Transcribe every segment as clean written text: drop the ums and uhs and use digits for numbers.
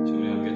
지금 우리 함께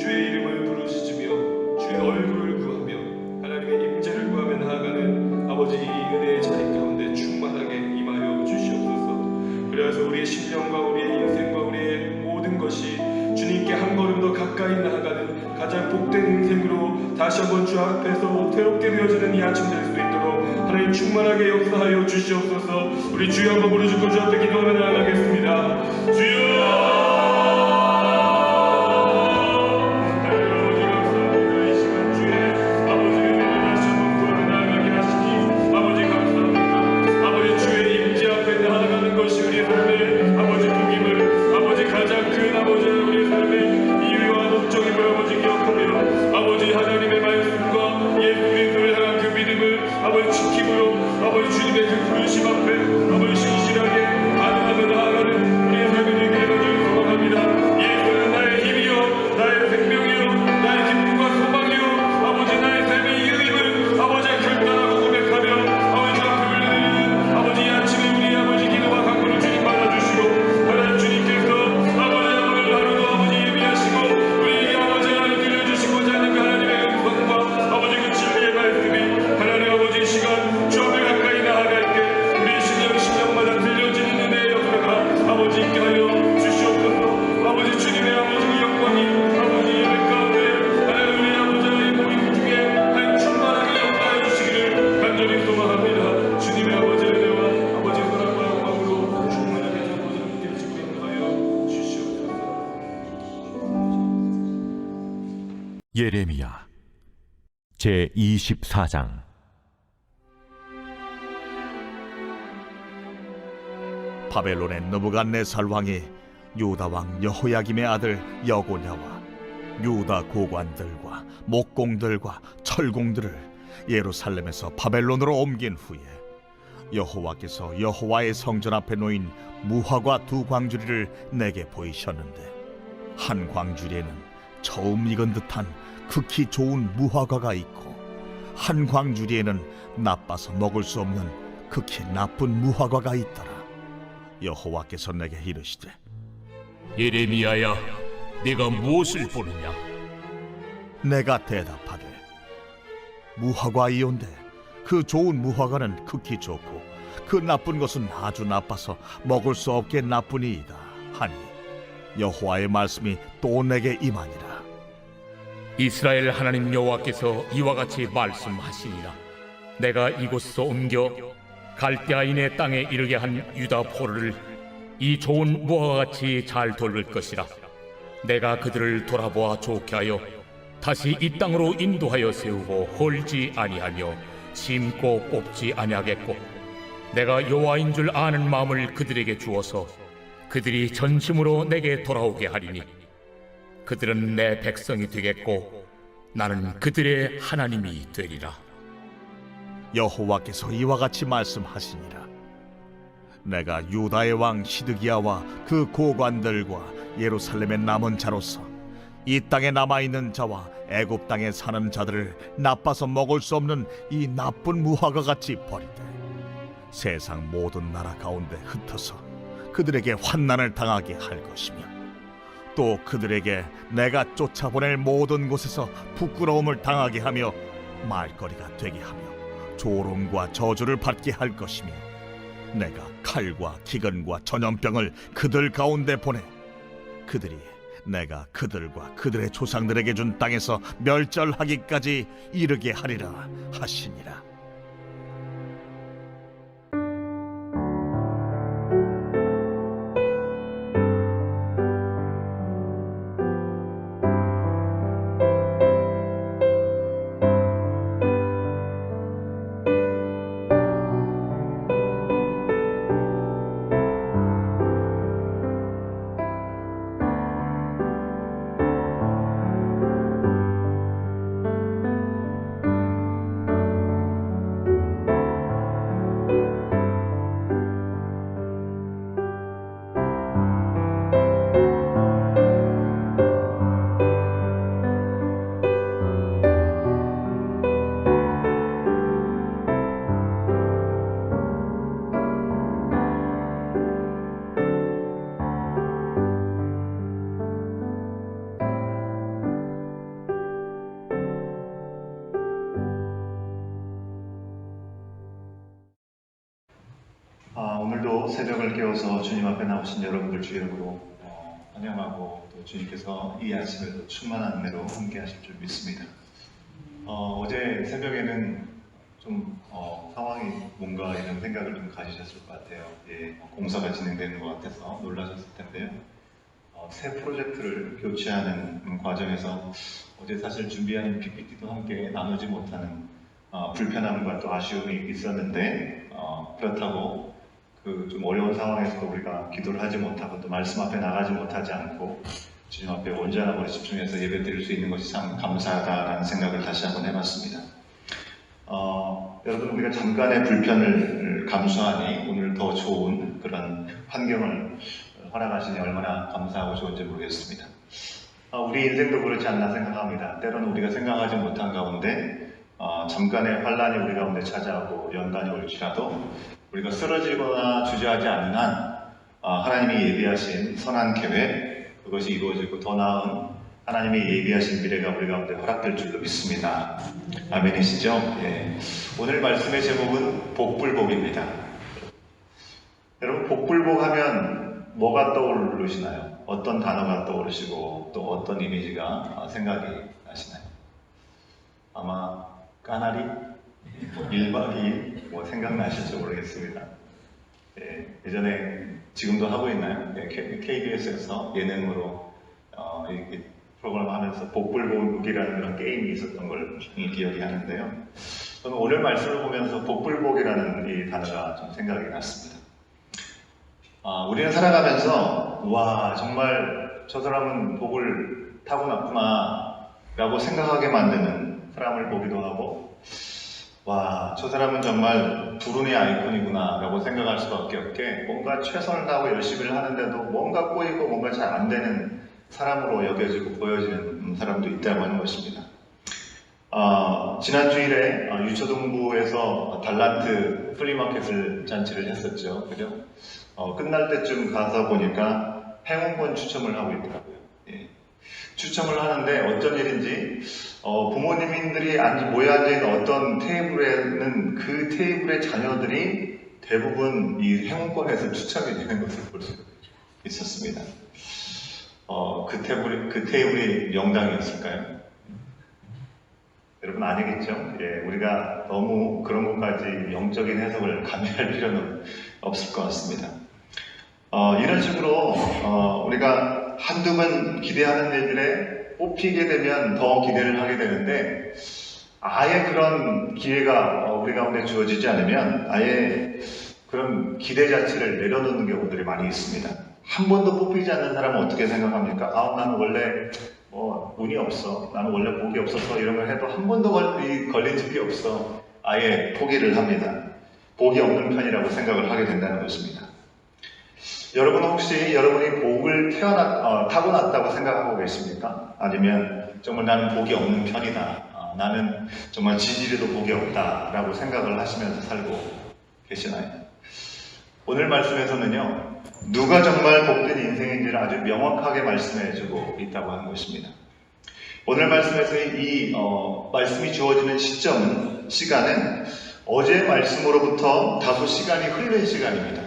주의 이름을 부르짖으며 주의 얼굴을 구하며 하나님의 임재를 구하며 나아가는 아버지 이 은혜의 자리 가운데 충만하게 임하여 주시옵소서. 그래서 우리의 심령과 우리의 인생과 우리의 모든 것이 주님께 한 걸음 더 가까이 나아가는 가장 복된 인생으로 다시 한번 주 앞에서 새롭게 되어지는 이 아침 될 수 있도록 하나님 충만하게 역사하여 주시옵소서. 우리 주여 한번 부르짖고 주 앞에 기도하며 나아가겠습니다. 주여! 예레미야 제24장. 바벨론의 느부갓네살 왕이 유다 왕 여호야김의 아들 여고냐와 유다 고관들과 목공들과 철공들을 예루살렘에서 바벨론으로 옮긴 후에 여호와께서 여호와의 성전 앞에 놓인 무화과 두 광주리를 내게 보이셨는데, 한 광주리에는 처음 익은 듯한 극히 좋은 무화과가 있고, 한 광주리에는 나빠서 먹을 수 없는 극히 나쁜 무화과가 있더라. 여호와께서 내게 이르시되, 예레미야야, 네가 무엇을 보느냐? 내가 대답하되, 무화과이온데 그 좋은 무화과는 극히 좋고 그 나쁜 것은 아주 나빠서 먹을 수 없게 나쁘니이다 하니, 여호와의 말씀이 또 내게 임하니라. 이스라엘 하나님 여호와께서 이와 같이 말씀하시니라. 내가 이곳에서 옮겨 갈대아인의 땅에 이르게 한 유다 포로를 이 좋은 무화과같이 잘 돌볼 것이라. 내가 그들을 돌아보아 좋게 하여 다시 이 땅으로 인도하여 세우고 헐지 아니하며 심고 뽑지 아니하겠고, 내가 여호와인 줄 아는 마음을 그들에게 주어서 그들이 전심으로 내게 돌아오게 하리니, 그들은 내 백성이 되겠고 나는 그들의 하나님이 되리라. 여호와께서 이와 같이 말씀하시니라. 내가 유다의 왕 시드기야와 그 고관들과 예루살렘의 남은 자로서 이 땅에 남아있는 자와 애굽 땅에 사는 자들을 나빠서 먹을 수 없는 이 나쁜 무화과 같이 버리되, 세상 모든 나라 가운데 흩어서 그들에게 환난을 당하게 할 것이며, 또 그들에게 내가 쫓아보낼 모든 곳에서 부끄러움을 당하게 하며 말거리가 되게 하며 조롱과 저주를 받게 할 것이며, 내가 칼과 기근과 전염병을 그들 가운데 보내 그들이 내가 그들과 그들의 조상들에게 준 땅에서 멸절하기까지 이르게 하리라 하시니라. 오늘도 새벽을 깨워서 주님 앞에 나오신 여러분들 주 이름으로 환영하고 또 주님께서 이 아침에 도 충만한 은혜로 함께 하실 줄 믿습니다. 어제 새벽에는 좀 상황이 뭔가 이런 생각을 좀 가지셨을 것 같아요. 공사가 진행되는 것 같아서 놀라셨을 텐데요. 새 프로젝트를 교체하는 과정에서 어제 사실 준비한 PPT도 함께 나누지 못하는 불편함과 또 아쉬움이 있었는데 그렇다고 그 좀 어려운 상황에서도 우리가 기도를 하지 못하고 또 말씀 앞에 나가지 못하지 않고 주님 앞에 온전하고 집중해서 예배 드릴 수 있는 것이 참 감사하다라는 생각을 다시 한번 해봤습니다. 여러분, 우리가 잠깐의 불편을 감수하니 오늘 더 좋은 그런 환경을 허락하시니 얼마나 감사하고 좋은지 모르겠습니다. 우리 인생도 그렇지 않나 생각합니다. 때로는 우리가 생각하지 못한 가운데 잠깐의 환란이 우리 가운데 찾아오고 연단이 올지라도 우리가 쓰러지거나 주저하지 않는 한 하나님이 예비하신 선한 계획, 그것이 이루어지고 더 나은 하나님이 예비하신 미래가 우리 가운데 허락될 줄로 믿습니다. 아멘이시죠? 예. 오늘 말씀의 제목은 복불복입니다. 여러분, 복불복 하면 뭐가 떠오르시나요? 어떤 단어가 떠오르시고 또 어떤 이미지가 생각이 나시나요? 아마 까나리? 1박 2일? 생각나실지 모르겠습니다. 예전에 지금도 하고 있나요? KBS에서 예능으로 이렇게 프로그램 하면서 복불복이라는 그런 게임이 있었던 걸 기억이 하는데요. 저는 오늘 말씀을 보면서 복불복이라는 이 단어가 좀 생각이 났습니다. 우리는 살아가면서 와, 정말 저 사람은 복을 타고났구나 라고 생각하게 만드는 사람을 보기도 하고, 와, 저 사람은 정말 불운의 아이콘이구나 라고 생각할 수밖에 없게 뭔가 최선을 다하고 열심히 하는데도 뭔가 꼬이고 뭔가 잘 안 되는 사람으로 여겨지고 보여지는 사람도 있다고 하는 것입니다. 지난 주일에 유초동부에서 달란트 플리마켓을 잔치를 했었죠. 그죠? 끝날 때쯤 가서 보니까 행운권 추첨을 하고 있더라고요. 추첨을 하는데 어쩐 일인지 부모님들이 모여 앉아있는 어떤 테이블에는 그 테이블의 자녀들이 대부분 이 행운권에서 추첨이 되는 것을 볼 수 있었습니다. 그 테이블이 명당이었을까요? 여러분 아니겠죠? 우리가 너무 그런 것까지 영적인 해석을 가미할 필요는 없을 것 같습니다. 이런 식으로 우리가 한두 번 기대하는 일들에 뽑히게 되면 더 기대를 하게 되는데, 아예 그런 기회가 우리 가운데 주어지지 않으면 아예 그런 기대 자체를 내려놓는 경우들이 많이 있습니다. 한 번도 뽑히지 않는 사람은 어떻게 생각합니까? 나는 원래 운이 없어, 나는 원래 복이 없어서 이런 걸 해도 한 번도 걸린 적이 없어, 아예 포기를 합니다. 복이 없는 편이라고 생각을 하게 된다는 것입니다. 여러분 혹시 여러분이 복을 타고났다고 생각하고 계십니까? 아니면 정말 나는 복이 없는 편이다, 나는 정말 지지리도 복이 없다 라고 생각을 하시면서 살고 계시나요? 오늘 말씀에서는요, 누가 정말 복된 인생인지를 아주 명확하게 말씀해주고 있다고 하는 것입니다. 오늘 말씀에서 이 말씀이 주어지는 시간은 어제 말씀으로부터 다소 시간이 흐른 시간입니다.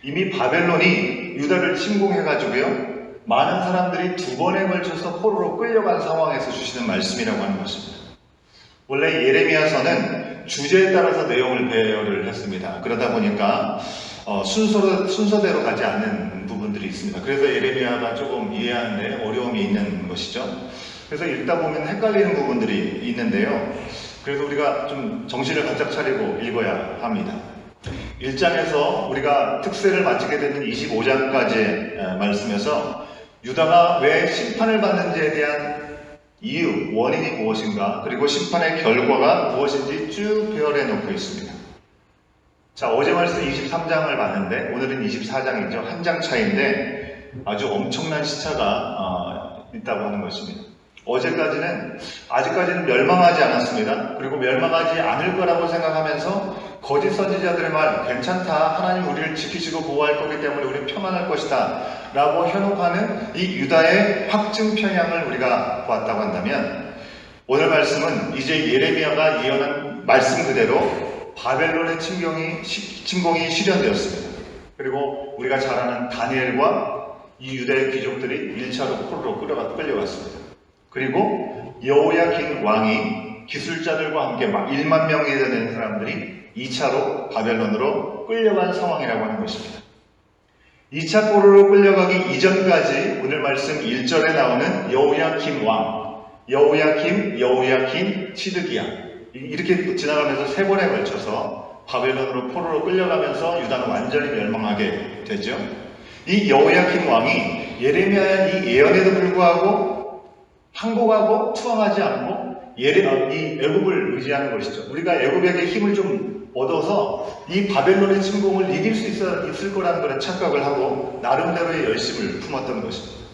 이미 바벨론이 유다를 침공해가지고요, 많은 사람들이 두 번에 걸쳐서 포로로 끌려간 상황에서 주시는 말씀이라고 하는 것입니다. 원래 예레미야서는 주제에 따라서 내용을 배열을 했습니다. 그러다 보니까 순서대로 가지 않는 부분들이 있습니다. 그래서 예레미야가 조금 이해하는데 어려움이 있는 것이죠. 그래서 읽다 보면 헷갈리는 부분들이 있는데요. 그래서 우리가 좀 정신을 바짝 차리고 읽어야 합니다. 1장에서 우리가 특세를 마치게 되는 25장까지의 말씀에서 유다가 왜 심판을 받는지에 대한 이유, 원인이 무엇인가, 그리고 심판의 결과가 무엇인지 쭉 배열해 놓고 있습니다. 자, 어제 말씀 23장을 봤는데 오늘은 24장이죠. 한 장 차이인데 아주 엄청난 시차가 있다고 하는 것입니다. 아직까지는 멸망하지 않았습니다. 그리고 멸망하지 않을 거라고 생각하면서 거짓 선지자들의 말, 괜찮다, 하나님 우리를 지키시고 보호할 거기 때문에 우리는 평안할 것이다 라고 현혹하는 이 유다의 확증 편향을 우리가 보았다고 한다면, 오늘 말씀은 이제 예레미야가 예언한 말씀 그대로 바벨론의 침공이 실현되었습니다. 그리고 우리가 잘 아는 다니엘과 이 유대 귀족들이 1차로 포로로 끌려갔습니다. 그리고 여호야긴 왕이 기술자들과 함께 막 1만 명이 되는 사람들이 2차로 바벨론으로 끌려간 상황이라고 하는 것입니다. 2차 포로로 끌려가기 이전까지 오늘 말씀 1절에 나오는 여호야김 왕, 여호야긴, 시드기야 이렇게 지나가면서 3번에 걸쳐서 바벨론으로 포로로 끌려가면서 유다는 완전히 멸망하게 되죠. 이 여호야김 왕이 예레미야의 이 예언에도 불구하고 항복하고 투항하지 않고 이 애굽을 의지하는 것이죠. 우리가 애굽에게 힘을 좀 얻어서 이 바벨론의 침공을 이길 수 있을 거라는 그런 착각을 하고 나름대로의 열심을 품었던 것입니다.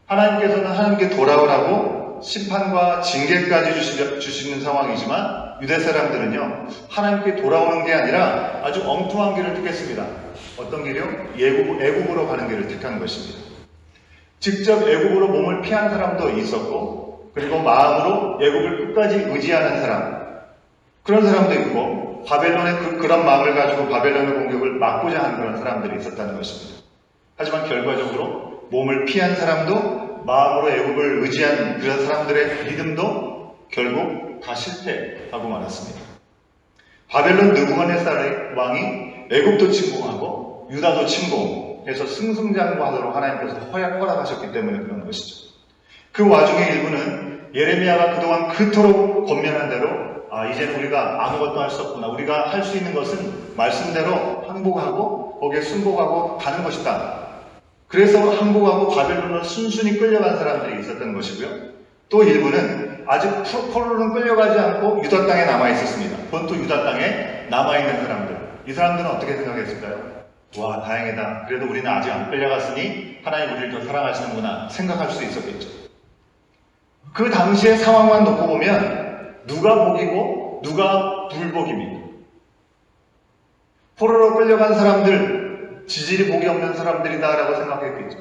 하나님께서는 하나님께 돌아오라고 심판과 징계까지 주시는 상황이지만 유대 사람들은요, 하나님께 돌아오는 게 아니라 아주 엉뚱한 길을 택했습니다. 어떤 길이요? 애굽으로 가는 길을 택한 것입니다. 직접 애굽으로 몸을 피한 사람도 있었고, 그리고 마음으로 애굽을 끝까지 의지하는 사람, 그런 사람도 있고, 바벨론의 그런 마음을 가지고 바벨론의 공격을 막고자 하는 그런 사람들이 있었다는 것입니다. 하지만 결과적으로 몸을 피한 사람도 마음으로 애굽을 의지한 그런 사람들의 믿음도 결국 다 실패하고 말았습니다. 바벨론 느부갓네살 왕이 애굽도 침공하고 유다도 침공해서 승승장구하도록 하나님께서 허락하셨기 때문에 그런 것이죠. 그 와중에 일부는 예레미야가 그동안 그토록 권면한 대로 이제는 우리가 아무것도 할 수 없구나. 우리가 할 수 있는 것은 말씀대로 항복하고 거기에 순복하고 가는 것이다. 그래서 항복하고 바벨론으로 순순히 끌려간 사람들이 있었던 것이고요. 또 일부는 아직 포로로는 끌려가지 않고 유다 땅에 남아 있었습니다. 본토 유다 땅에 남아 있는 사람들. 이 사람들은 어떻게 생각했을까요? 와, 다행이다. 그래도 우리는 아직 안 끌려갔으니 하나님 우리를 더 사랑하시는구나 생각할 수 있었겠죠. 그 당시의 상황만 놓고 보면 누가 복이고 누가 불복입니까? 포로로 끌려간 사람들, 지질이 복이 없는 사람들이다라고 생각했겠죠.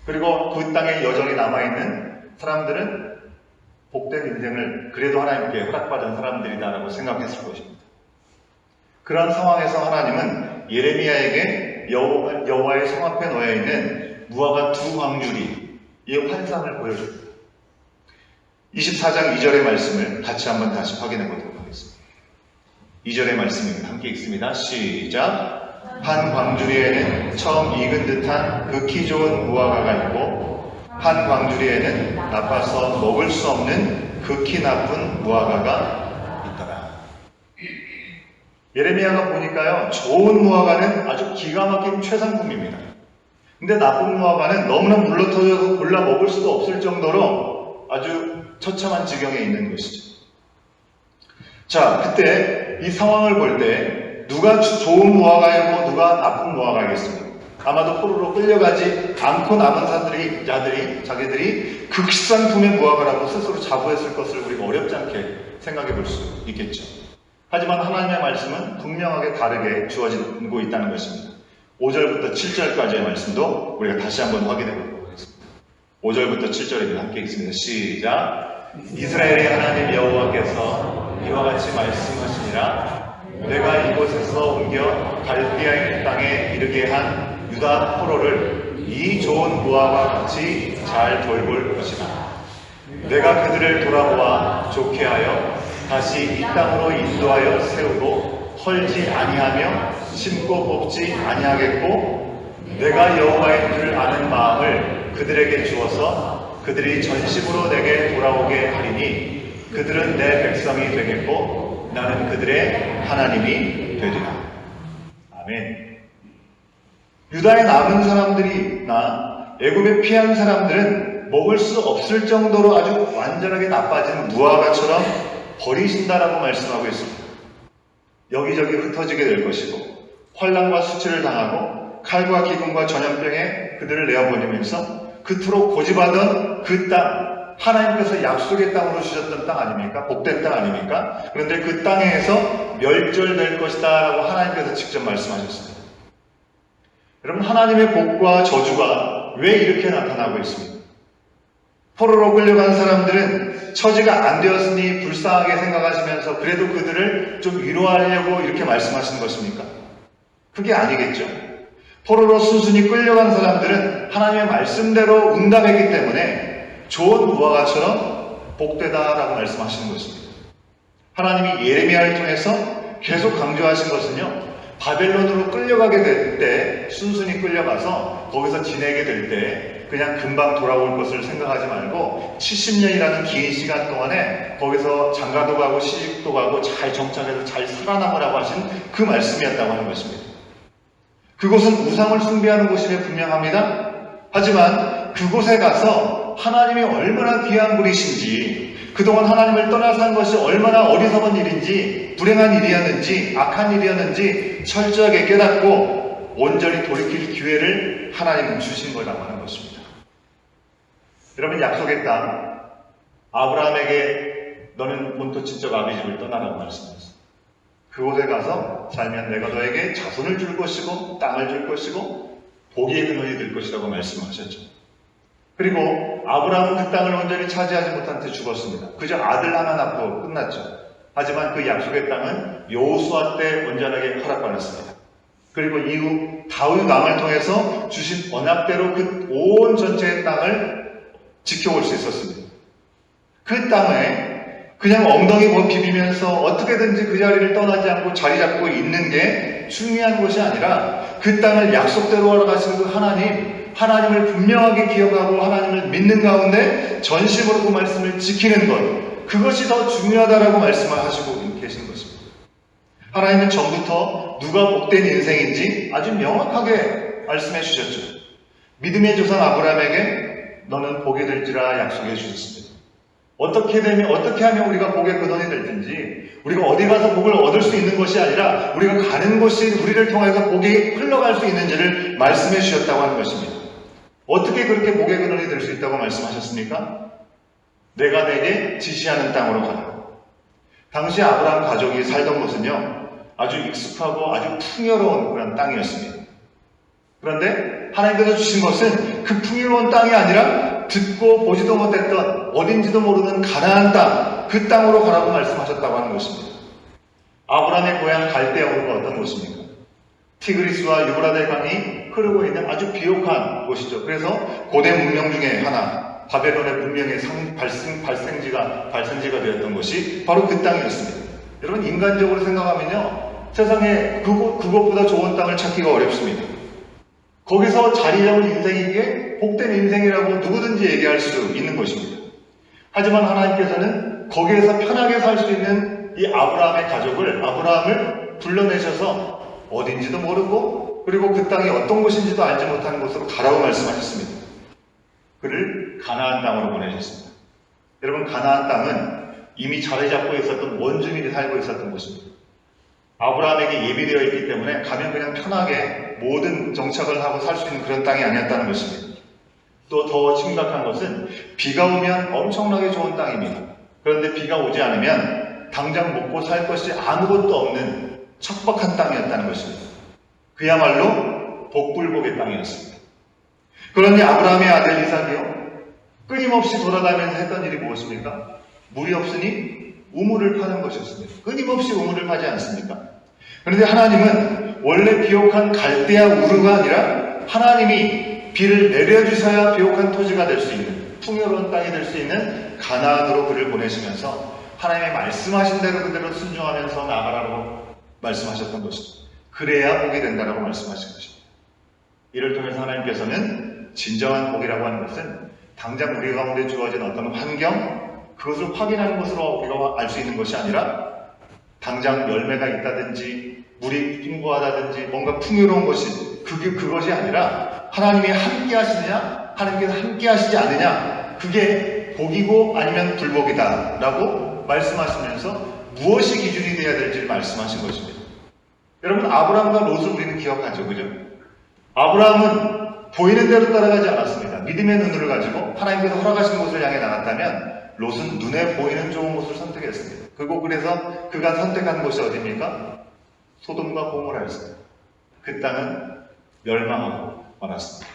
그리고 그 땅에 여전히 남아있는 사람들은 복된 인생을 그래도 하나님께 허락받은 사람들이다라고 생각했을 것입니다. 그런 상황에서 하나님은 예레미야에게 여호와의 성 앞에 놓여있는 무화과 2광줄이 이 환상을 보여줍니다. 24장 2절의 말씀을 같이 한번 다시 확인해 보도록 하겠습니다. 2절의 말씀입니다. 함께 읽습니다. 시작. 한 광주리에는 처음 익은 듯한 극히 좋은 무화과가 있고 한 광주리에는 나빠서 먹을 수 없는 극히 나쁜 무화과가 있더라. 예레미야가 보니까요, 좋은 무화과는 아주 기가 막힌 최상품입니다. 근데 나쁜 무화과는 너무나 물러터져서 골라 먹을 수도 없을 정도로 아주 처참한 지경에 있는 것이죠. 자, 그때 이 상황을 볼 때 누가 좋은 무화과이고 누가 나쁜 무화과이겠습니까? 아마도 포로로 끌려가지 않고 남은 자기들이 극상품의 무화과라고 스스로 자부했을 것을 우리가 어렵지 않게 생각해 볼 수 있겠죠. 하지만 하나님의 말씀은 분명하게 다르게 주어지고 있다는 것입니다. 5절부터 7절까지의 말씀도 우리가 다시 한번 확인해 보도록 하겠습니다. 5절부터 7절입니다. 함께 읽습니다. 시작. 이스라엘의 하나님 여호와께서 이와 같이 말씀하시니라. 내가 이곳에서 옮겨 갈대아인 땅에 이르게 한 유다 포로를 이 좋은 무화과 같이 잘 돌볼 것이다. 내가 그들을 돌아보아 좋게 하여 다시 이 땅으로 인도하여 세우고 헐지 아니하며 심고 뽑지 아니하겠고 내가 여호와인 줄 아는 마음을 그들에게 주어서 그들이 전심으로 내게 돌아오게 하리니 그들은 내 백성이 되겠고 나는 그들의 하나님이 되리라. 아멘. 유다에 남은 사람들이나 애굽에 피한 사람들은 먹을 수 없을 정도로 아주 완전하게 나빠진 무화과처럼 버리신다라고 말씀하고 있습니다. 여기저기 흩어지게 될 것이고 환난과 수치를 당하고 칼과 기근과 전염병에 그들을 내어보내면서 그토록 고집하던 그 땅, 하나님께서 약속의 땅으로 주셨던 땅 아닙니까? 복된 땅 아닙니까? 그런데 그 땅에서 멸절될 것이다 라고 하나님께서 직접 말씀하셨습니다. 여러분, 하나님의 복과 저주가 왜 이렇게 나타나고 있습니까? 포로로 끌려간 사람들은 처지가 안 되었으니 불쌍하게 생각하시면서 그래도 그들을 좀 위로하려고 이렇게 말씀하시는 것입니까? 그게 아니겠죠. 포로로 순순히 끌려간 사람들은 하나님의 말씀대로 응답했기 때문에 좋은 무화과처럼 복되다라고 말씀하시는 것입니다. 하나님이 예레미야를 통해서 계속 강조하신 것은요, 바벨론으로 끌려가게 될 때, 순순히 끌려가서 거기서 지내게 될 때 그냥 금방 돌아올 것을 생각하지 말고 70년이라는 긴 시간 동안에 거기서 장가도 가고 시집도 가고 잘 정착해서 잘 살아남으라고 하신 그 말씀이었다고 하는 것입니다. 그곳은 우상을 숭배하는 곳임에 분명합니다. 하지만 그곳에 가서 하나님이 얼마나 귀한 분이신지, 그동안 하나님을 떠나 산 것이 얼마나 어리석은 일인지, 불행한 일이었는지, 악한 일이었는지 철저하게 깨닫고 온전히 돌이킬 기회를 하나님은 주신 거라고 하는 것입니다. 여러분, 약속의 땅, 아브라함에게 너는 본토 친척 아비집을 떠나라고 말씀하셨습니다. 그곳에 가서 살면 내가 너에게 자손을 줄 것이고 땅을 줄 것이고 복의 근원이 될 것이라고 말씀하셨죠. 그리고 아브라함은 그 땅을 온전히 차지하지 못한 채 죽었습니다. 그저 아들 하나 낳고 끝났죠. 하지만 그 약속의 땅은 여호수아 때 온전하게 허락받았습니다. 그리고 이후 다윗 왕을 통해서 주신 언약대로 그 온 전체의 땅을 지켜올 수 있었습니다. 그 땅에 그냥 엉덩이 비비면서 어떻게든지 그 자리를 떠나지 않고 자리 잡고 있는 게 중요한 것이 아니라 그 땅을 약속대로 허락하신 그 하나님을 분명하게 기억하고 하나님을 믿는 가운데 전심으로 그 말씀을 지키는 것, 그것이 더 중요하다라고 말씀을 하시고 계신 것입니다. 하나님은 전부터 누가 복된 인생인지 아주 명확하게 말씀해 주셨죠. 믿음의 조상 아브라함에게 너는 복이 될지라 약속해 주셨습니다. 어떻게 하면 우리가 복의 근원이 될지, 우리가 어디 가서 복을 얻을 수 있는 것이 아니라 우리가 가는 곳이 우리를 통해서 복이 흘러갈 수 있는지를 말씀해 주셨다고 하는 것입니다. 어떻게 그렇게 복의 근원이 될 수 있다고 말씀하셨습니까? 내가 내게 지시하는 땅으로 가라. 당시 아브라함 가족이 살던 곳은요, 아주 익숙하고 아주 풍요로운 그런 땅이었습니다. 그런데 하나님께서 주신 것은 그 풍요로운 땅이 아니라 듣고 보지도 못했던 어딘지도 모르는 가나안 땅, 그 땅으로 가라고 말씀하셨다고 하는 것입니다. 아브라함의 고향 갈대아우르가 어떤 곳입니까? 티그리스와 유브라데 강이 흐르고 있는 아주 비옥한 곳이죠. 그래서 고대 문명 중에 하나, 바벨론의 문명의 발생지가 되었던 것이 바로 그 땅이었습니다. 여러분, 인간적으로 생각하면요, 세상에 그것보다 좋은 땅을 찾기가 어렵습니다. 거기서 자리 잡은 인생이기에 복된 인생이라고 누구든지 얘기할 수 있는 것입니다. 하지만 하나님께서는 거기에서 편하게 살 수 있는 이 아브라함을 불러내셔서 어딘지도 모르고, 그리고 그 땅이 어떤 곳인지도 알지 못하는 곳으로 가라고 말씀하셨습니다. 그를 가나안 땅으로 보내셨습니다. 여러분, 가나안 땅은 이미 자리 잡고 있었던 원주민이 살고 있었던 곳입니다. 아브라함에게 예비되어 있기 때문에 가면 그냥 편하게 모든 정착을 하고 살 수 있는 그런 땅이 아니었다는 것입니다. 또 더 심각한 것은 비가 오면 엄청나게 좋은 땅입니다. 그런데 비가 오지 않으면 당장 먹고 살 것이 아무것도 없는 척박한 땅이었다는 것입니다. 그야말로 복불복의 땅이었습니다. 그런데 아브라함의 아들 이삭이요, 끊임없이 돌아다니면서 했던 일이 무엇입니까? 물이 없으니 우물을 파는 것이었습니다. 끊임없이 우물을 파지 않습니까? 그런데 하나님은 원래 비옥한 갈대아 우르가 아니라 하나님이 비를 내려주셔야 비옥한 토지가 될 수 있는, 풍요로운 땅이 될 수 있는 가나안으로 그를 보내시면서 하나님의 말씀하신 대로 그대로 순종하면서 나아가라고 말씀하셨던 것입니다. 그래야 복이 된다라고 말씀하신 것입니다. 이를 통해서 하나님께서는 진정한 복이라고 하는 것은 당장 우리 가운데 주어진 어떤 환경, 그것을 확인하는 것으로 우리가 알 수 있는 것이 아니라 당장 열매가 있다든지 물이 풍부하다든지 뭔가 풍요로운 것이 그것이 아니라 하나님이 함께 하시느냐, 하나님께서 함께 하시지 않느냐, 그게 복이고 아니면 불복이다 라고 말씀하시면서 무엇이 기준이 되어야 될지 말씀하신 것입니다. 여러분, 아브라함과 롯을 우리는 기억하죠, 그죠? 아브라함은 보이는 대로 따라가지 않았습니다. 믿음의 눈을 가지고 하나님께서 허락하신 곳을 향해 나갔다면 롯은 눈에 보이는 좋은 곳을 선택했습니다. 그래서 그가 선택한 곳이 어디입니까? 소돔과 고모라였습니다. 그 땅은 멸망하고 말았습니다.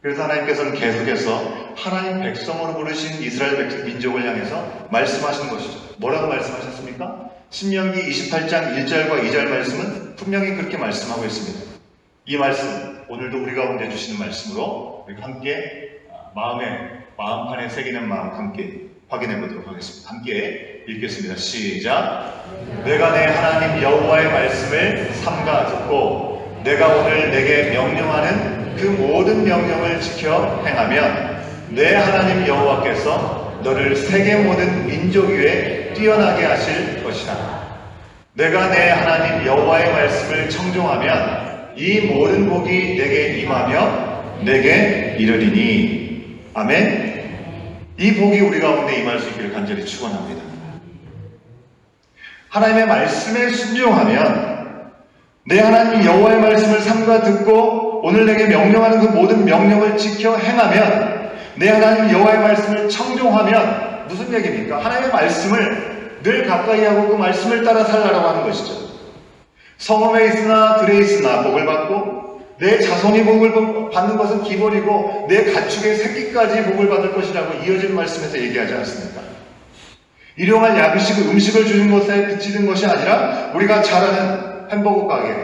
그래서 하나님께서는 계속해서 하나님 백성으로 부르신 이스라엘 민족을 향해서 말씀하신 것이죠. 뭐라고 말씀하셨습니까? 신명기 28장 1절과 2절 말씀은 분명히 그렇게 말씀하고 있습니다. 이 말씀, 오늘도 우리 가운데 주시는 말씀으로 우리 함께 마음판에 새기는 마음 함께 확인해 보도록 하겠습니다. 함께 읽겠습니다. 시작. 내가 내 하나님 여호와의 말씀을 삼가 듣고 내가 오늘 내게 명령하는 그 모든 명령을 지켜 행하면 내 하나님 여호와께서 너를 세계 모든 민족 위에 뛰어나게 하실 것이다. 내가 내 하나님 여호와의 말씀을 청종하면 이 모든 복이 내게 임하며 내게 이르리니. 아멘. 이 복이 우리 가운데 임할 수 있기를 간절히 축원합니다. 하나님의 말씀에 순종하면 내 하나님 여호와의 말씀을 삼가 듣고 오늘 내게 명령하는 그 모든 명령을 지켜 행하면 내 하나님 여호와의 말씀을 청종하면 무슨 얘기입니까? 하나님의 말씀을 늘 가까이 하고 그 말씀을 따라 살라고 하는 것이죠. 성읍에 있으나 들에 있으나 복을 받고 내 자손이 복을 받는 것은 기본이고 내 가축의 새끼까지 복을 받을 것이라고 이어지는 말씀에서 얘기하지 않습니까? 일용할 음식을 주는 것에 그치는 것이 아니라 우리가 잘 아는 햄버거 가게,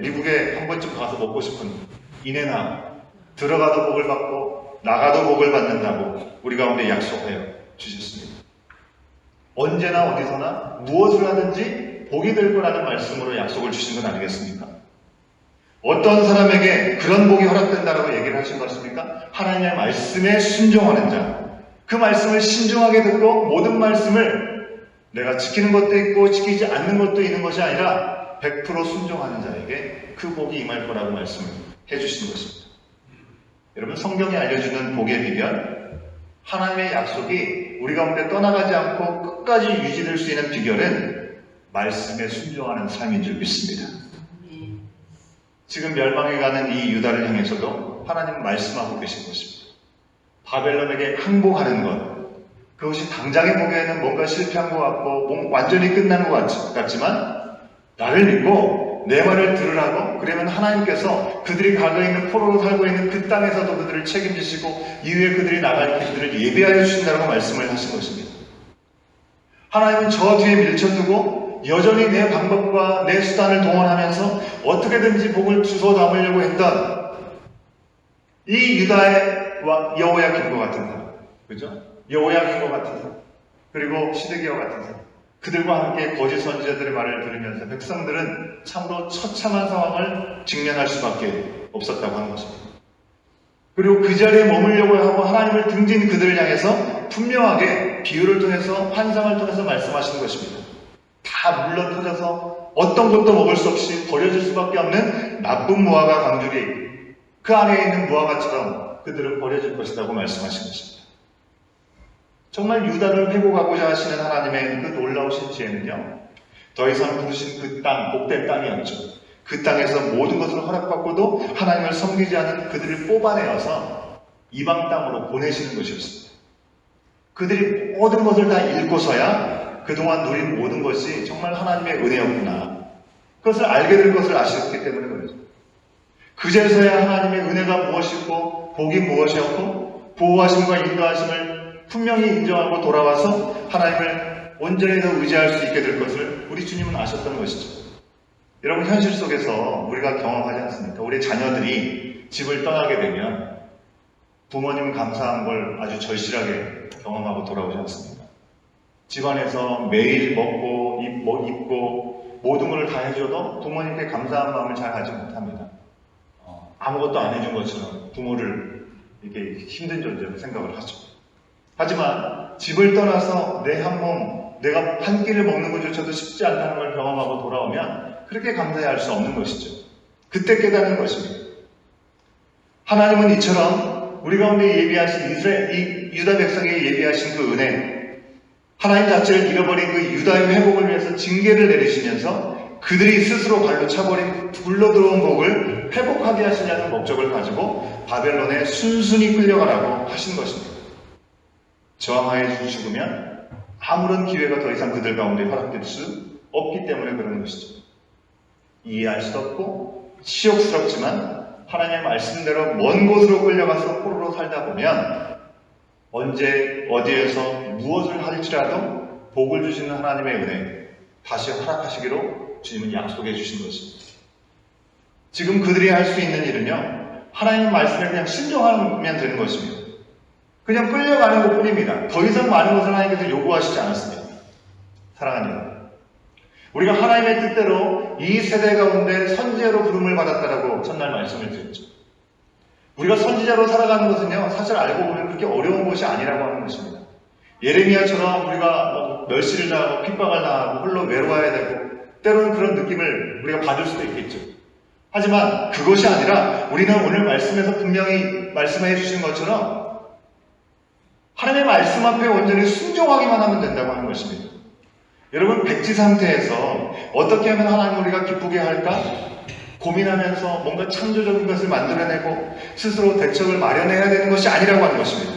미국에 한 번쯤 가서 먹고 싶은 인앤아웃, 들어가도 복을 받고 나가도 복을 받는다고 우리 가운데 약속하여 주셨습니다. 언제나 어디서나 무엇을 하든지 복이 될 거라는 말씀으로 약속을 주신 건 아니겠습니까? 어떤 사람에게 그런 복이 허락된다라고 얘기를 하신 것입니까? 하나님의 말씀에 순종하는 자, 그 말씀을 신중하게 듣고 모든 말씀을 내가 지키는 것도 있고 지키지 않는 것도 있는 것이 아니라 100% 순종하는 자에게 그 복이 임할 거라고 말씀을 해주신 것입니다. 여러분, 성경이 알려주는 복의 비결, 하나님의 약속이 우리 가운데 떠나가지 않고 끝까지 유지될 수 있는 비결은 말씀에 순종하는 삶인 줄 믿습니다. 지금 멸망해 가는 이 유다를 향해서도 하나님은 말씀하고 계신 것입니다. 바벨론에게 항복하는 것, 그것이 당장의 보기에는 뭔가 실패한 것 같고 완전히 끝난 것 같지만 나를 믿고 내 말을 들으라고, 그러면 하나님께서 그들이 가고 있는 포로로 살고 있는 그 땅에서도 그들을 책임지시고 이후에 그들이 나갈 길들을 예비하여 주신다고 말씀을 하신 것입니다. 하나님은 저 뒤에 밀쳐두고 여전히 내 방법과 내 수단을 동원하면서 어떻게든지 복을 주워 담으려고 했던 이 유다의 여호야김과 같은 사람, 그죠? 여호야김과 같은 사람, 그리고 시드기야 같은 사람, 그들과 함께 거짓 선지자들의 말을 들으면서 백성들은 참으로 처참한 상황을 직면할 수밖에 없었다고 하는 것입니다. 그리고 그 자리에 머물려고 하고 하나님을 등진 그들을 향해서 분명하게 비유를 통해서 환상을 통해서 말씀하시는 것입니다. 다 물러터져서 어떤 것도 먹을 수 없이 버려질 수밖에 없는 나쁜 무화과 강줄이 그 안에 있는 무화과처럼 그들은 버려질 것이라고 말씀하신 것입니다. 정말 유다를 회복하고자 하시는 하나님의 그 놀라우신 지혜는요, 더 이상 부르신 그 땅, 복된 땅이었죠. 그 땅에서 모든 것을 허락받고도 하나님을 섬기지 않은 그들을 뽑아내어서 이방 땅으로 보내시는 것이었습니다. 그들이 모든 것을 다 잃고서야 그동안 누린 모든 것이 정말 하나님의 은혜였구나, 그것을 알게 될 것을 아셨기 때문에 그러죠. 그제서야 하나님의 은혜가 무엇이고 복이 무엇이었고 보호하심과 인도하심을 분명히 인정하고 돌아와서 하나님을 온전히 더 의지할 수 있게 될 것을 우리 주님은 아셨던 것이죠. 여러분, 현실 속에서 우리가 경험하지 않습니까? 우리 자녀들이 집을 떠나게 되면 부모님 감사한 걸 아주 절실하게 경험하고 돌아오지 않습니까? 집안에서 매일 먹고 입고 모든 걸 다 해줘도 부모님께 감사한 마음을 잘 하지 못합니다. 아무것도 안 해준 것처럼 부모를 이렇게 힘든 존재로 생각을 하죠. 하지만 집을 떠나서 내 한 몸, 내가 한 끼를 먹는 것조차도 쉽지 않다는 걸 경험하고 돌아오면 그렇게 감사할 수 없는 것이죠. 그때 깨닫는 것입니다. 하나님은 이처럼 우리 가운데 예비하신 이 유다 백성에게 예비하신 그 은혜, 하나님 자체를 잃어버린 그 유다의 회복을 위해서 징계를 내리시면서 그들이 스스로 발로 차버린 굴러들어온 복을 회복하게 하시려는 목적을 가지고 바벨론에 순순히 끌려가라고 하신 것입니다. 저항하여 죽으면 아무런 기회가 더 이상 그들 가운데 허락될 수 없기 때문에 그런 것이죠. 이해할 수 없고 치욕스럽지만 하나님의 말씀대로 먼 곳으로 끌려가서 포로로 살다 보면 언제 어디에서 무엇을 할지라도 복을 주시는 하나님의 은혜 다시 허락하시기로 주님은 약속해 주신 것입니다. 지금 그들이 할 수 있는 일은요, 하나님의 말씀에 그냥 순종하면 되는 것입니다. 그냥 끌려가는 것 뿐입니다. 더 이상 많은 것을 하나님께서 요구하시지 않았습니다. 사랑하는 여러분, 우리가 하나님의 뜻대로 이 세대 가운데 선지자로 부름을 받았다라고 첫날 말씀을 드렸죠. 우리가 선지자로 살아가는 것은요, 사실 알고 보면 그렇게 어려운 것이 아니라고 하는 것입니다. 예레미야처럼 우리가 멸시를 당하고 핍박을 당하고 홀로 외로워야 되고 때로는 그런 느낌을 우리가 받을 수도 있겠죠. 하지만 그것이 아니라 우리는 오늘 말씀에서 분명히 말씀해 주신 것처럼 하나님의 말씀 앞에 온전히 순종하기만 하면 된다고 하는 것입니다. 여러분, 백지 상태에서 어떻게 하면 하나님 우리가 기쁘게 할까? 고민하면서 뭔가 창조적인 것을 만들어내고 스스로 대책을 마련해야 되는 것이 아니라고 하는 것입니다.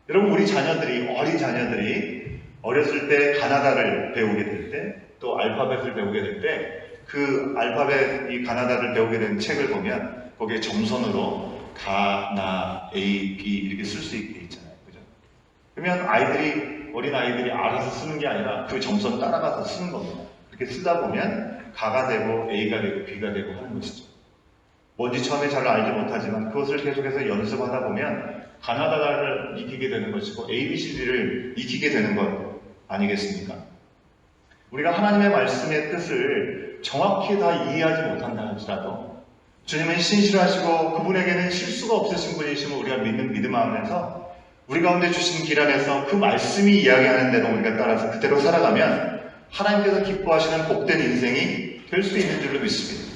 여러분, 우리 자녀들이, 어린 자녀들이 어렸을 때 가나다를 배우게 될 때, 또 알파벳을 배우게 될 때, 그 알파벳, 이 가나다를 배우게 된 책을 보면 거기에 점선으로 가, 나, A, B 이렇게 쓸 수 있게 있잖아요. 그죠? 그러면 어린 아이들이 알아서 쓰는 게 아니라 그 점선 따라가서 쓰는 겁니다. 그렇게 쓰다 보면 가가 되고 A가 되고 B가 되고 하는 것이죠. 뭔지 처음에 잘 알지 못하지만 그것을 계속해서 연습하다 보면 가나다를 익히게 되는 것이고 ABCD를 익히게 되는 것 아니겠습니까? 우리가 하나님의 말씀의 뜻을 정확히 다 이해하지 못한다 할지라도 주님은 신실하시고 그분에게는 실수가 없으신 분이심을 우리가 믿는 믿음 안에서 우리 가운데 주신 길 안에서 그 말씀이 이야기하는 대로 우리가 따라서 그대로 살아가면 하나님께서 기뻐하시는 복된 인생이 될 수 있는 줄로 믿습니다.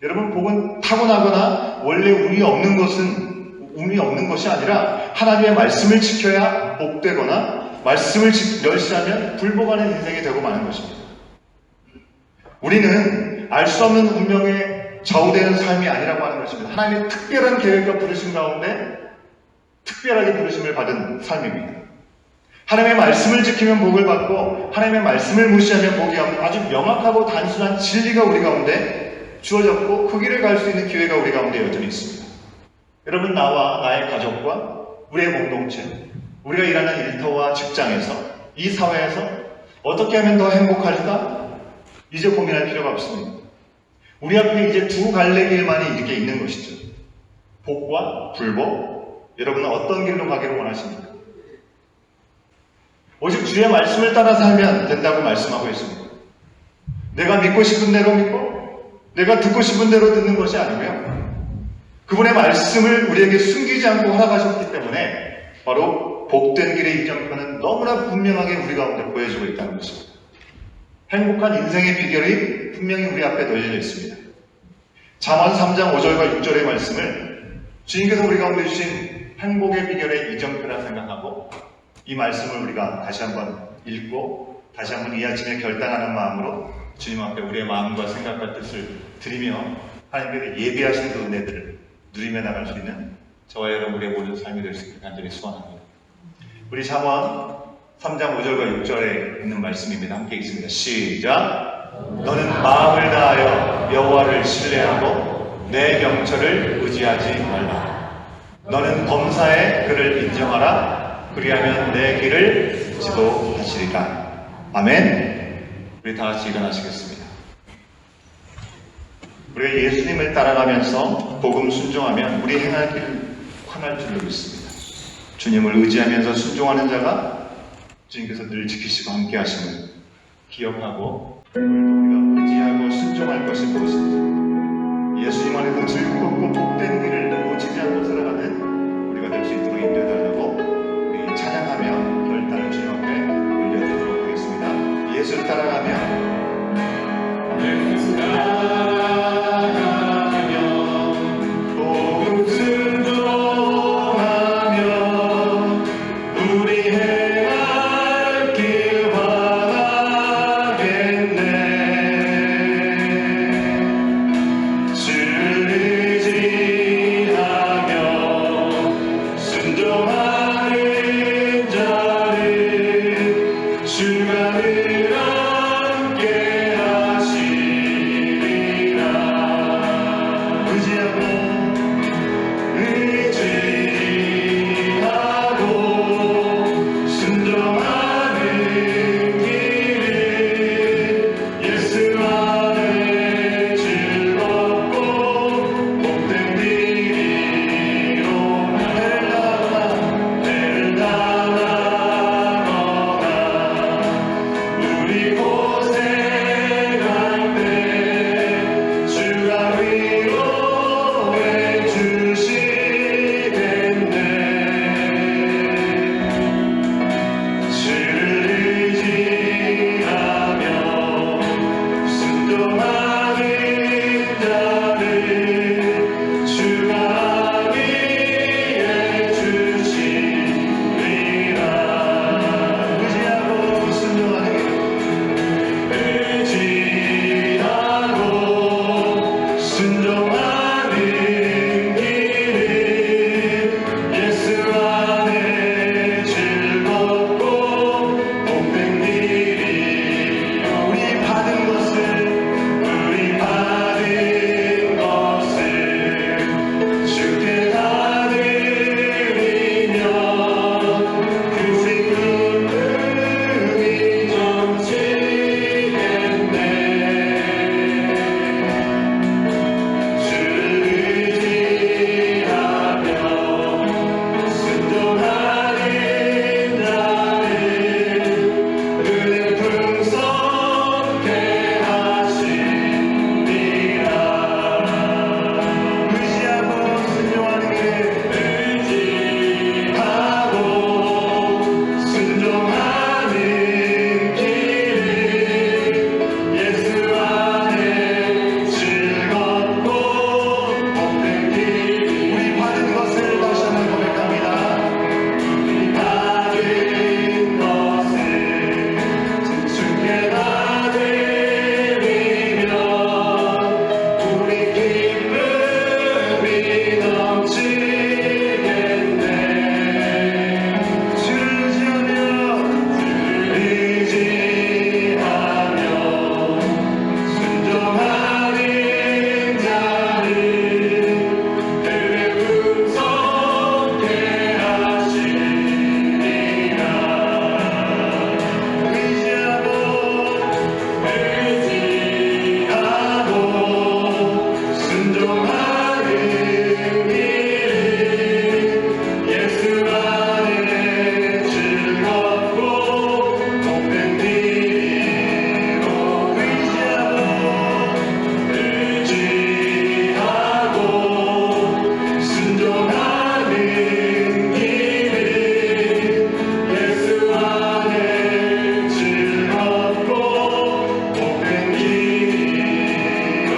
여러분, 복은 타고나거나 원래 운이 없는 것이 아니라 하나님의 말씀을 지켜야 복되거나 말씀을 멸시하면 불복하는 인생이 되고 마는 것입니다. 우리는 알 수 없는 운명에 좌우되는 삶이 아니라고 하는 것입니다. 하나님의 특별한 계획과 부르심 가운데 특별하게 부르심을 받은 삶입니다. 하나님의 말씀을 지키면 복을 받고 하나님의 말씀을 무시하면 복이 없는 아주 명확하고 단순한 진리가 우리 가운데 주어졌고 그 길을 갈 수 있는 기회가 우리 가운데 여전히 있습니다. 여러분, 나와 나의 가족과 우리의 공동체, 우리가 일하는 일터와 직장에서 이 사회에서 어떻게 하면 더 행복할까? 이제 고민할 필요가 없습니다. 우리 앞에 이제 두 갈래 길만이 이렇게 있는 것이죠. 복과 불복. 여러분은 어떤 길로 가기를 원하십니까? 오직 주의 말씀을 따라 살면 된다고 말씀하고 있습니다. 내가 믿고 싶은 대로 믿고 내가 듣고 싶은 대로 듣는 것이 아니고요. 그분의 말씀을 우리에게 숨기지 않고 허락하셨기 때문에 바로 복된 길의 이정표는 너무나 분명하게 우리 가운데 보여지고 있다는 것입니다. 행복한 인생의 비결이 분명히 우리 앞에 널려 있습니다. 잠언 3장 5절과 6절의 말씀을 주님께서 우리 가운데 주신 행복의 비결의 이정표라 생각하고 이 말씀을 우리가 다시 한번 읽고 다시 한번 이 아침에 결단하는 마음으로 주님 앞에 우리의 마음과 생각과 뜻을 드리며 하나님께서 예비하신 그 은혜들을 누리며 나갈 수 있는 저와 여러분의 모든 삶이 될 수 있기를 간절히 소원합니다. 우리 잠언 3장 5절과 6절에 있는 말씀입니다. 함께 읽습니다. 시작! 너는 마음을 다하여 여호와를 신뢰하고 내 명철을 의지하지 말라. 너는 범사에 그를 인정하라. 그리하면 내 길을 지도하시리라. 아멘. 우리 다 같이 일어나시겠습니다. 우리가 예수님을 따라가면서 복음 순종하면 우리 행할 길 편할 줄로 믿습니다. 주님을 의지하면서 순종하는 자가 주님께서 늘 지키시고 함께 하심을 기억하고 오늘도 우리가 의지하고 순종할 것이 무엇인지 예수님 안에서 즐겁고 복된 길을 놓치지 않고 살아가는 우리가 될 수 있도록 인도해달라고 우리 찬양하며 결단을 주님 앞에 올려드리도록 하겠습니다. 예수를 따라가며 복음 순종하며 우리 행할 길 환하겠네. 위로해 주시겠네. 주를 의지하며 순종하는 자를 주가 위해 주시리라. 의지하고 순종하는 의지하고 순종하는 길은 예수 안에 즐겁고 복된 길이. 우리 받은 것을 주께 다 드리며 그 생명이 넘치겠네. 주를 의지하며 순종하는 자를 은혜 풍성케 하시리라. 의지하고 순종하는 길, 의지하고 순종하는 길은 예수 안에 즐겁고 복된 길. 우리 받은 것을 다시 한번 고백합니다. 우리 받은 것을 주께 다 드리며 우리 기쁨이 넘치겠네. 주를 의지하며 순종하는 자를 은혜 풍성케 하시리라. 의지하고 순종하는 길은 예수 안에 즐겁고 복된 길이로. 의지하고 순종하는 길은 예수 안에 즐겁고 복된 길이로다.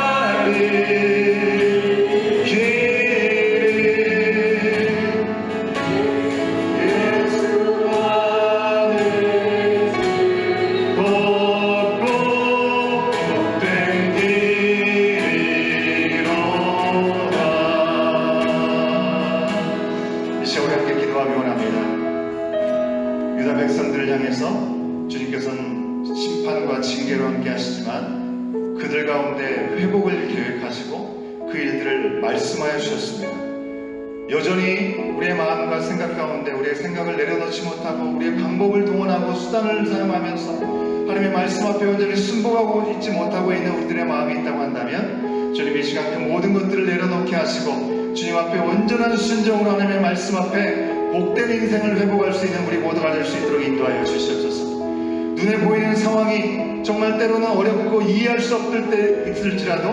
의지하고 순종하는 길은 예수 안에 걷고 복된 길이로다. 이 시간 우리 함께 기도하며 원합니다. 유다 백성들을 향해서 주님께서는 심판과 징계로 함께 하시지만 그들 가운데 회복을 계획하시고 그 일들을 말씀하여 주셨습니다. 여전히 우리의 마음과 생각 가운데 우리의 생각을 내려놓지 못하고 우리의 방법을 동원하고 수단을 사용하면서 하나님의 말씀 앞에 온전히 순복하고 있지 못하고 있는 우리들의 마음이 있다고 한다면 주님 이 시간 그 모든 것들을 내려놓게 하시고 주님 앞에 온전한 순종으로 하나님의 말씀 앞에 복된 인생을 회복할 수 있는 우리 모두가 될 수 있도록 인도하여 주시옵소서. 눈에 보이는 상황이 정말 때로는 어렵고 이해할 수 없을 때 있을지라도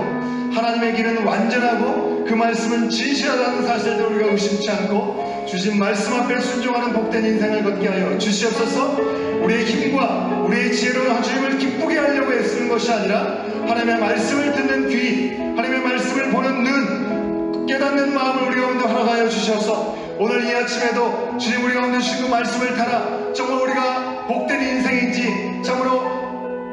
하나님의 길은 완전하고 그 말씀은 진실하다는 사실도 우리가 의심치 않고 주신 말씀 앞에 순종하는 복된 인생을 걷게 하여 주시옵소서. 우리의 힘과 우리의 지혜로 주님을 기쁘게 하려고 애쓰는 것이 아니라 하나님의 말씀을 듣는 귀, 하나님의 말씀을 보는 눈, 깨닫는 마음을 우리 가운데 허락하여 주셔서 오늘 이 아침에도 주님 우리 가운데 주신 그 말씀을 따라 정말 우리가 복된 인생인지 참으로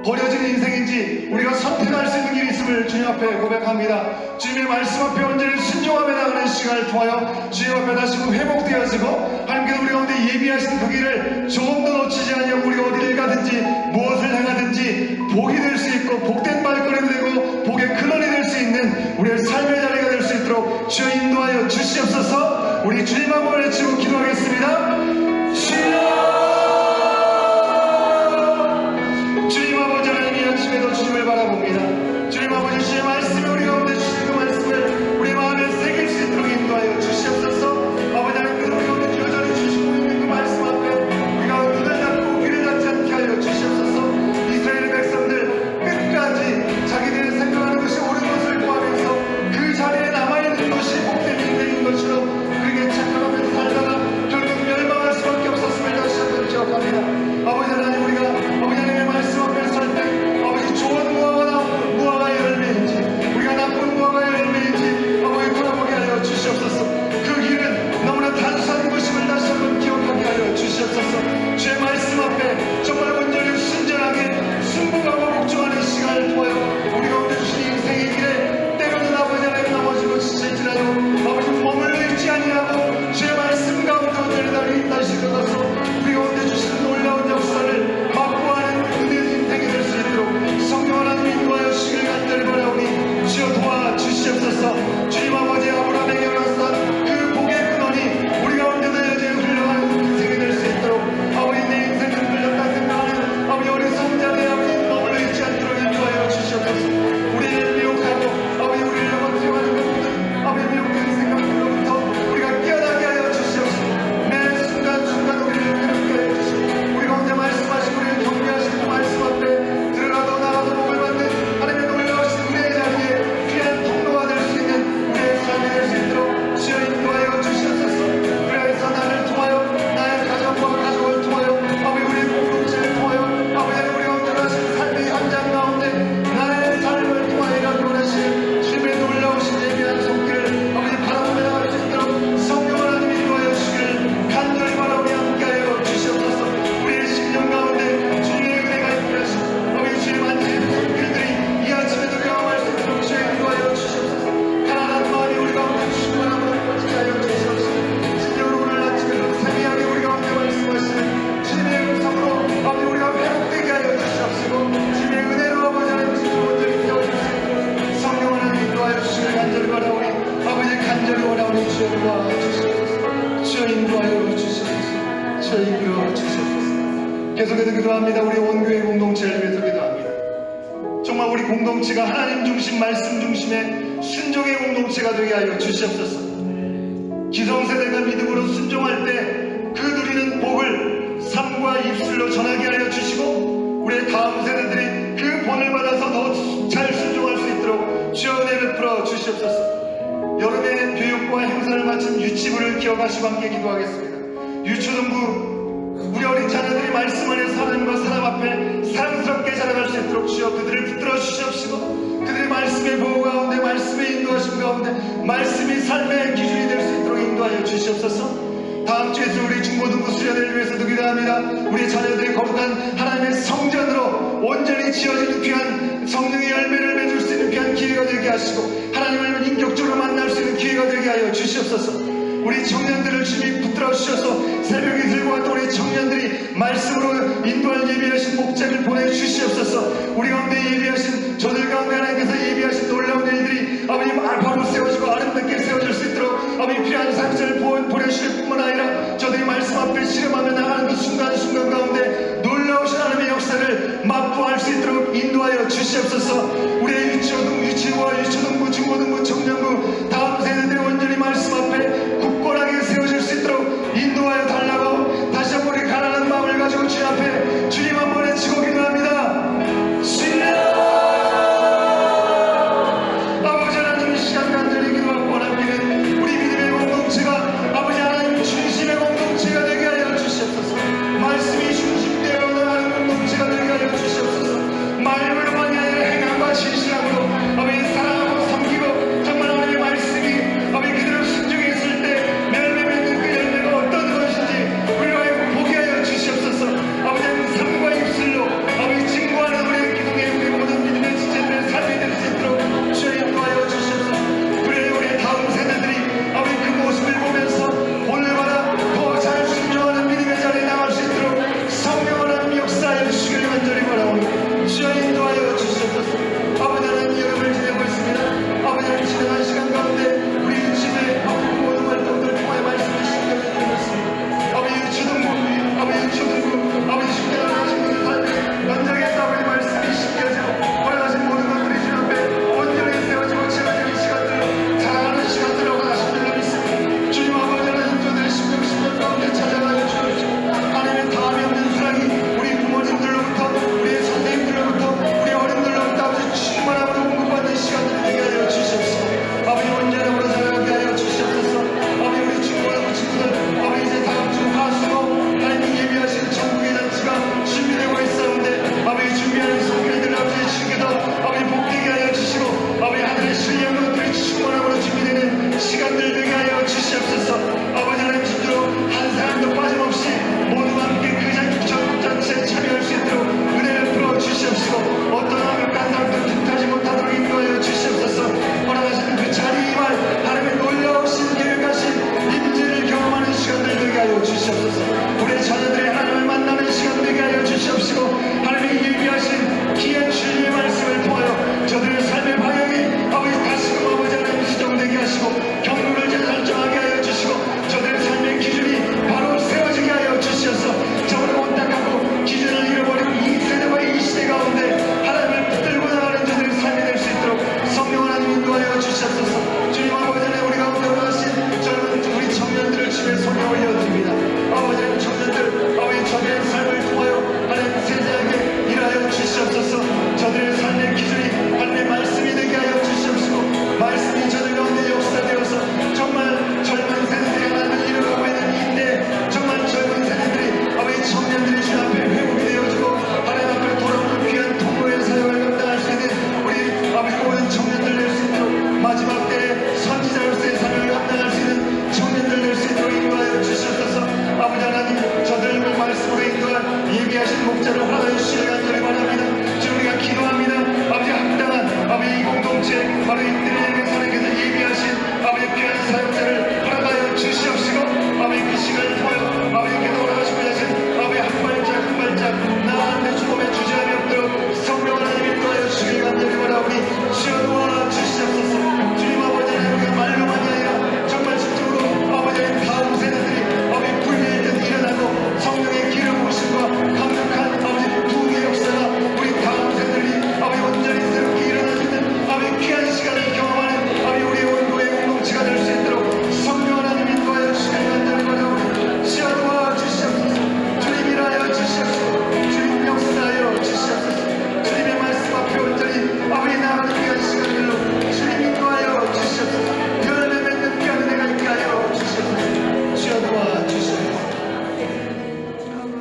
버려진 인생인지 우리가 선택할 수 있는 길이 있음을 주님 앞에 고백합니다. 주님의 말씀 앞에 온전히 순종하며 나가는 시간을 통하여 주님 앞에 다시 회복되어지고 하나님께서 우리 가운데 예비하신 그 길을 조금도 놓치지 아니하고 우리가 어디를 가든지 무엇을 행하든지 복이 될 수 있고 복된 발걸음이 되고 복의 근원이 될 수 있는 우리의 삶의 자리가 될 수 있도록 주여 인도하여 주시옵소서. 우리 주님 한번 외치고 기도하겠습니다. 주님 아버지 하나님 이 아침에도 주님을 바라봅니다. 주님 아버지 주의 말씀이 우리 가운데 주신 그 말씀을 우리 마음에 새길 수 있도록 인도하여 주시옵소서. 주여 인도하여 주시옵소서. 주여 이끌어 주시옵소서. 계속해서 기도합니다. 우리 온교회 공동체를 위해서 기도합니다. 정말 우리 공동체가 하나님 중심, 말씀 중심의 순종의 공동체가 되게 하여 주시옵소서. 기성세대가 믿음으로 순종할 때 그 누리는 복을 삶과 입술로 전하게 하여 주시고 우리의 다음 세대들이 그 본을 받아서 더 잘 순종할 수 있도록 주여 은혜 베풀어 주시옵소서. 여름에 교육과 행사를 마친 유치부를 기억하시고 함께 기도하겠습니다. 유초등부 우리 어린 자녀들이 말씀 안에서 하나님과 사람 앞에 사랑스럽게 자라갈 수 있도록 주여 그들을 붙들어 주시옵시고 그들의 말씀의 보호 가운데 말씀의 인도하심 가운데 말씀이 삶의 기준이 될 수 있도록 인도하여 주시옵소서. 다음 주에서 우리 중고등부 수련회를 위해서도 기도합니다. 우리 자녀들이 거룩한 하나님의 성전으로 온전히 지어지는 귀한 성령의 열매를 맺을 수 있는 귀한 기회가 되게 하시고 하나님을 인격적으로 만날 수 있는 기회가 되게 하여 주시옵소서. 우리 청년들을 주님 붙들어 주셔서 새벽 이슬과 또 우리 청년들이 말씀으로 인도할 예비하신 목자를 보내주시옵소서. 우리 가운데 예비하신 저들 가운데 하나님께서 예비하신 놀라운 일들이 아버지 바로 세워지고 아름답게 세워질 수 있도록 아버지 필요한 상처를 보내주실 뿐만 아니라 저들이 말씀 앞에 실험하며 나가는 그 순간순간 가운데 놀라우신 하나님의 역사를 맛보할 수 있도록 인도하여 주시옵소서. 우리의 유치부와 유초등부 중고등부 청년부 다음 세대들이 온전히 말씀 앞에 굳건하게 세워질 수 있도록 인도하여 달라고 다시 한번 우리 가난한 마음을 가지고 주님 앞에 주님 한 번에 치고 기도합니다. 주여 아버지 하나님 이 시간 간절히 기도하고 원하기는 우리 믿음의 공동체가 아버지 하나님 중심의 공동체가 되게 하여 주시옵소서. 말씀이 중심되어 나가는 공동체가 되게 하여 주시옵소서. 말로만이 아니라 행함과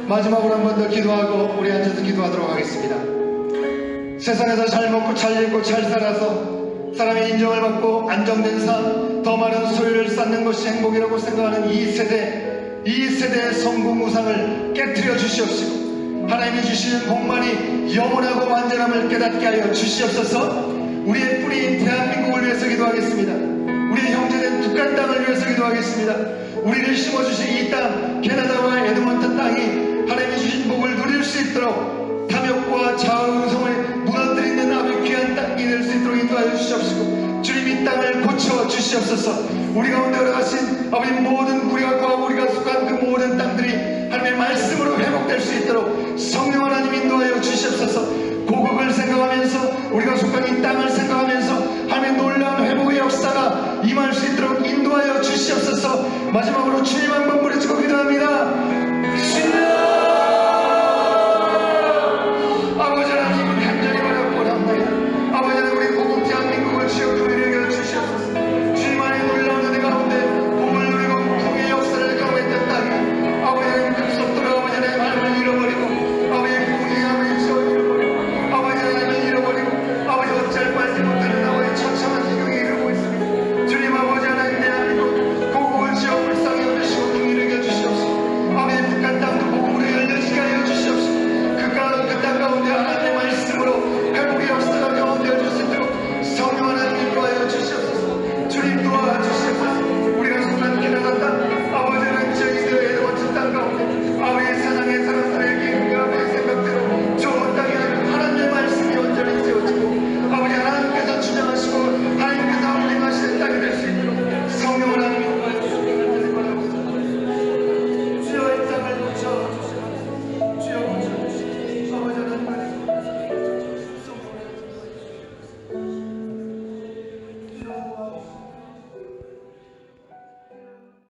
마지막으로 한 번 더 기도하고 우리 앉아서 기도하도록 하겠습니다. 세상에서 잘 먹고 잘 입고 잘 살아서 사람의 인정을 받고 안정된 삶, 더 많은 소유를 쌓는 것이 행복이라고 생각하는 이 세대의 성공 우상을 깨트려 주시옵시고 하나님이 주시는 복만이 영원하고 완전함을 깨닫게 하여 주시옵소서. 우리의 뿌리인 대한민국을 위해서 기도하겠습니다. 우리의 형제된 북한 땅을 위해서 기도하겠습니다. 우리를 심어주신 이 땅, 캐나다와 에드먼턴 땅이 하나님이 주신 복을 누릴 수 있도록 탐욕과 자아응성을 무너뜨리는 아주 귀한 땅이 될 수 있도록 인도하여 주시옵시고 주님 이 땅을 고쳐 주시옵소서. 우리 가운데 걸어가신 아버지 모든 구약과 우리가 속한 그 모든 땅들이 하나님의 말씀으로 회복될 수 있도록 성령 하나님 인도하여 주시옵소서. 고국을 생각하면서 우리가 속한 이 땅을 생각하면서 하나님의 놀라운 회복의 역사가 임할 수 있도록 인도하여 주시옵소서. 마지막으로 주님 한번 부르짖고 기도합니다.